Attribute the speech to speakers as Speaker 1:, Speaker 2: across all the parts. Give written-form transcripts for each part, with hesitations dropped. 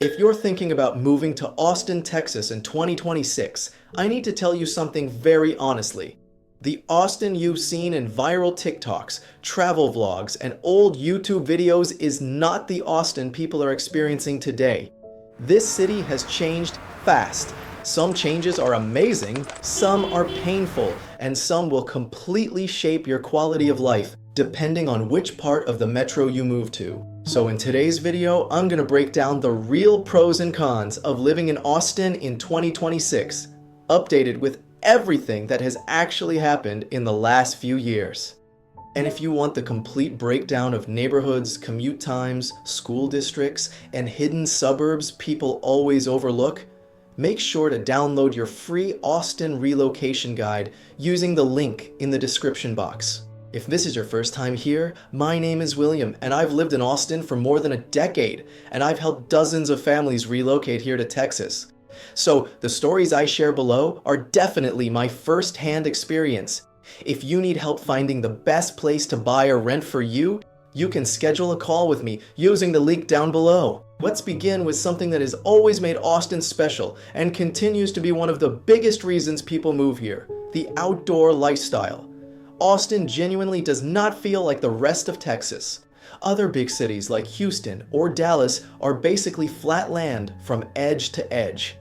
Speaker 1: If you're thinking about moving to Austin, Texas in 2026, I need to tell you something very honestly. The Austin you've seen in viral TikToks, travel vlogs, and old YouTube videos is not the Austin people are experiencing today. This city has changed fast. Some changes are amazing, some are painful, and some will completely shape your quality of life, depending on which part of the metro you move to. So in today's video, I'm gonna break down the real pros and cons of living in Austin in 2026, updated with everything that has actually happened in the last few years. And if you want the complete breakdown of neighborhoods, commute times, school districts, and hidden suburbs people always overlook, make sure to download your free Austin relocation guide using the link in the description box. If this is your first time here, my name is William, and I've lived in Austin for more than a decade, and I've helped dozens of families relocate here to Texas. So the stories I share below are definitely my first-hand experience. If you need help finding the best place to buy or rent for you, you can schedule a call with me using the link down below. Let's begin with something that has always made Austin special and continues to be one of the biggest reasons people move here: the outdoor lifestyle. Austin genuinely does not feel like the rest of Texas. Other big cities like Houston or Dallas are basically flat land from edge to edge.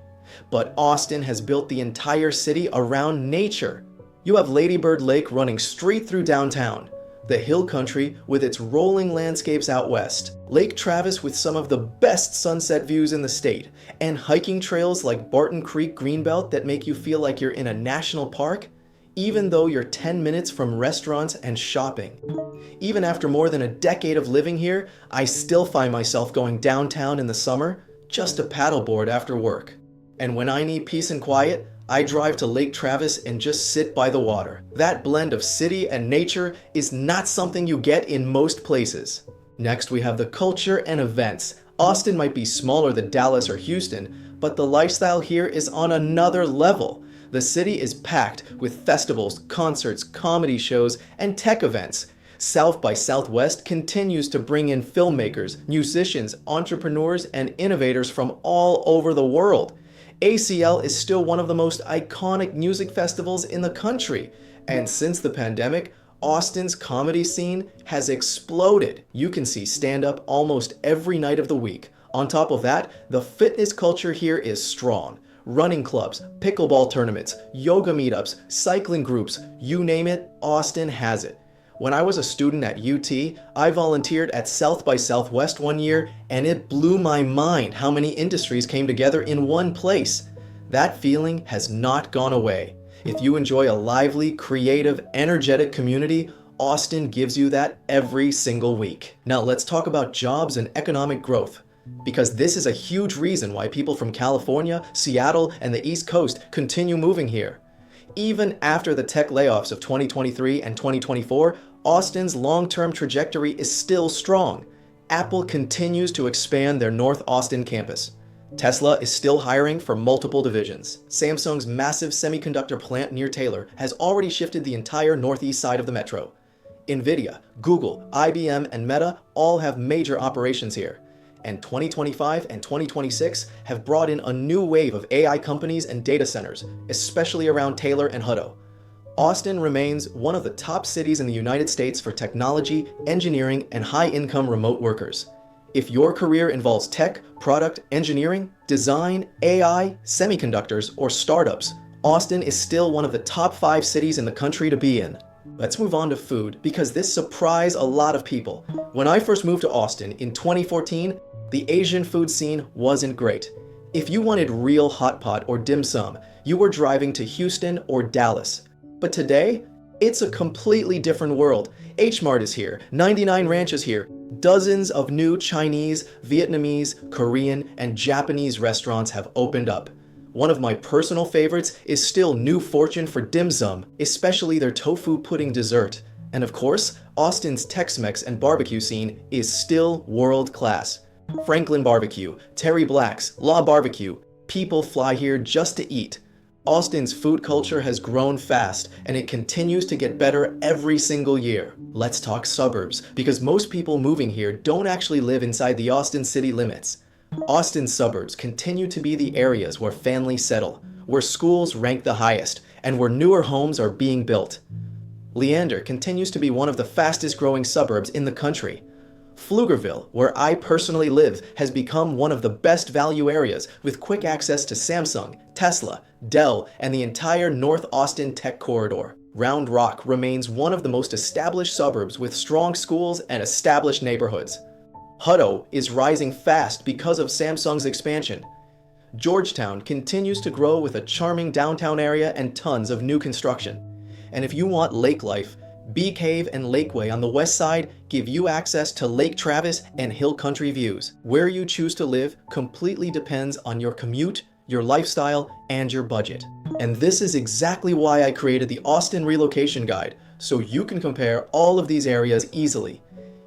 Speaker 1: But Austin has built the entire city around nature. You have Lady Bird Lake running straight through downtown, the hill country with its rolling landscapes out west, Lake Travis with some of the best sunset views in the state, and hiking trails like Barton Creek Greenbelt that make you feel like you're in a national park, even though you're 10 minutes from restaurants and shopping. Even after more than a decade of living here, I still find myself going downtown in the summer just to paddleboard after work. And when I need peace and quiet, I drive to Lake Travis and just sit by the water. That blend of city and nature is not something you get in most places. Next, we have the culture and events. Austin might be smaller than Dallas or Houston, but the lifestyle here is on another level. The city is packed with festivals, concerts, comedy shows, and tech events. South by Southwest continues to bring in filmmakers, musicians, entrepreneurs, and innovators from all over the world. ACL is still one of the most iconic music festivals in the country. And since the pandemic, Austin's comedy scene has exploded. You can see stand-up almost every night of the week. On top of that, the fitness culture here is strong. Running clubs, pickleball tournaments, yoga meetups, cycling groups, you name it, Austin has it. When I was a student at UT, I volunteered at South by Southwest one year, and it blew my mind how many industries came together in one place. That feeling has not gone away. If you enjoy a lively, creative, energetic community, Austin gives you that every single week. Now let's talk about jobs and economic growth, because this is a huge reason why people from California, Seattle, and the East Coast continue moving here. Even after the tech layoffs of 2023 and 2024, Austin's long-term trajectory is still strong. Apple continues to expand their North Austin campus. Tesla is still hiring for multiple divisions. Samsung's massive semiconductor plant near Taylor has already shifted the entire northeast side of the metro. Nvidia, Google, IBM, and Meta all have major operations here. And 2025 and 2026 have brought in a new wave of AI companies and data centers, especially around Taylor and Hutto. Austin remains one of the top cities in the United States for technology, engineering, and high-income remote workers. If your career involves tech, product, engineering, design, AI, semiconductors, or startups, Austin is still one of the top 5 cities in the country to be in. Let's move on to food, because this surprised a lot of people. When I first moved to Austin in 2014, the Asian food scene wasn't great. If you wanted real hot pot or dim sum, you were driving to Houston or Dallas. But today, it's a completely different world. H-Mart is here, 99 Ranch is here, dozens of new Chinese, Vietnamese, Korean, and Japanese restaurants have opened up. One of my personal favorites is still New Fortune for dim sum, especially their tofu pudding dessert. And of course, Austin's Tex-Mex and barbecue scene is still world-class. Franklin Barbecue, Terry Black's, La Barbecue, people fly here just to eat. Austin's food culture has grown fast, and it continues to get better every single year. Let's talk suburbs, because most people moving here don't actually live inside the Austin city limits. Austin's suburbs continue to be the areas where families settle, where schools rank the highest, and where newer homes are being built. Leander continues to be one of the fastest growing suburbs in the country. Pflugerville, where I personally live, has become one of the best value areas with quick access to Samsung, Tesla, Dell, and the entire North Austin Tech Corridor. Round Rock remains one of the most established suburbs with strong schools and established neighborhoods. Hutto is rising fast because of Samsung's expansion. Georgetown continues to grow with a charming downtown area and tons of new construction. And if you want lake life, Bee Cave and Lakeway on the west side give you access to Lake Travis and hill country views. Where you choose to live completely depends on your commute, your lifestyle, and your budget. And this is exactly why I created the Austin Relocation Guide, so you can compare all of these areas easily.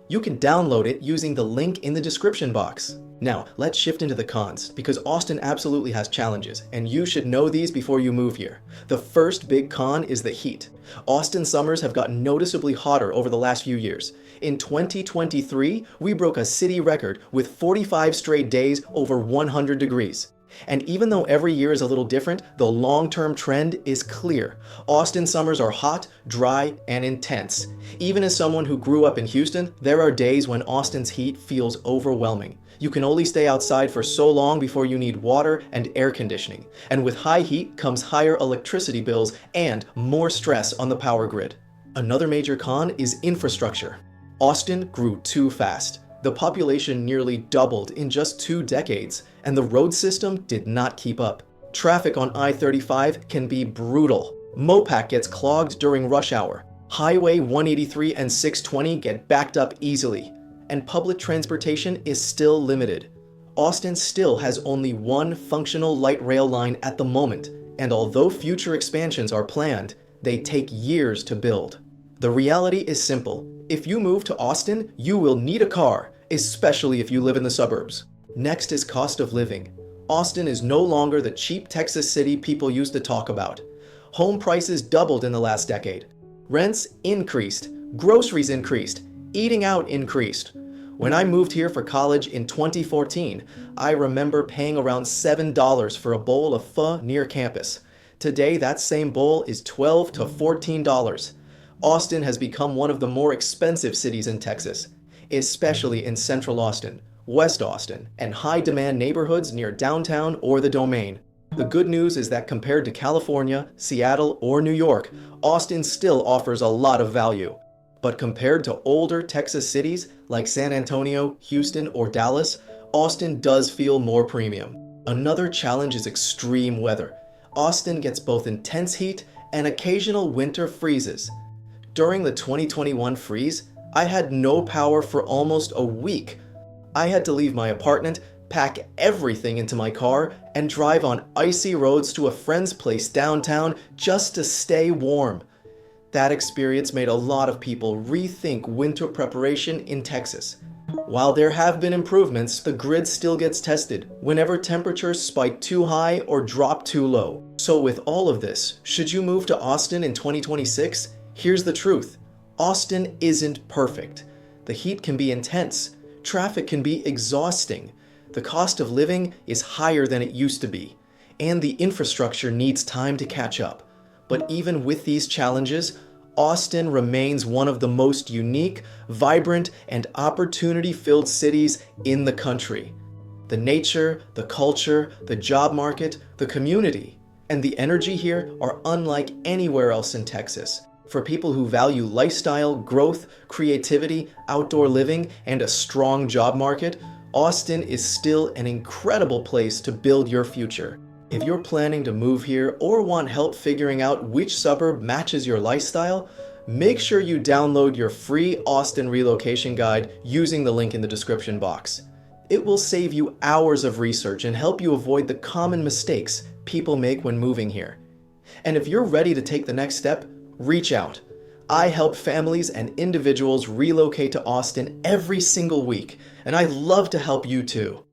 Speaker 1: You can download it using the link in the description box. Now, let's shift into the cons, because Austin absolutely has challenges, and you should know these before you move here. The first big con is the heat. Austin summers have gotten noticeably hotter over the last few years. In 2023, we broke a city record with 45 straight days over 100 degrees. And even though every year is a little different, the long-term trend is clear. Austin summers are hot, dry, and intense. Even as someone who grew up in Houston, there are days when Austin's heat feels overwhelming. You can only stay outside for so long before you need water and air conditioning. And with high heat comes higher electricity bills and more stress on the power grid. Another major con is infrastructure. Austin grew too fast. The population nearly doubled in just 2 decades, and the road system did not keep up. Traffic on I-35 can be brutal. Mopac gets clogged during rush hour. Highway 183 and 620 get backed up easily. And public transportation is still limited. Austin still has only one functional light rail line at the moment, and although future expansions are planned, they take years to build. The reality is simple. If you move to Austin, you will need a car, especially if you live in the suburbs. Next is cost of living. Austin is no longer the cheap Texas city people used to talk about. Home prices doubled in the last decade. Rents increased, groceries increased, eating out increased. When I moved here for college in 2014, I remember paying around $7 for a bowl of pho near campus. Today, that same bowl is $12 to $14. Austin has become one of the more expensive cities in Texas, especially in Central Austin, West Austin, and high-demand neighborhoods near downtown or the Domain. The good news is that compared to California, Seattle, or New York, Austin still offers a lot of value. But compared to older Texas cities like San Antonio, Houston, or Dallas, Austin does feel more premium. Another challenge is extreme weather. Austin gets both intense heat and occasional winter freezes. During the 2021 freeze, I had no power for almost a week. I had to leave my apartment, pack everything into my car, and drive on icy roads to a friend's place downtown just to stay warm. That experience made a lot of people rethink winter preparation in Texas. While there have been improvements, the grid still gets tested whenever temperatures spike too high or drop too low. So with all of this, should you move to Austin in 2026? Here's the truth. Austin isn't perfect. The heat can be intense. Traffic can be exhausting. The cost of living is higher than it used to be. And the infrastructure needs time to catch up. But even with these challenges, Austin remains one of the most unique, vibrant, and opportunity-filled cities in the country. The nature, the culture, the job market, the community, and the energy here are unlike anywhere else in Texas. For people who value lifestyle, growth, creativity, outdoor living, and a strong job market, Austin is still an incredible place to build your future. If you're planning to move here or want help figuring out which suburb matches your lifestyle, make sure you download your free Austin relocation guide using the link in the description box. It will save you hours of research and help you avoid the common mistakes people make when moving here. And if you're ready to take the next step, reach out. I help families and individuals relocate to Austin every single week, and I'd love to help you too.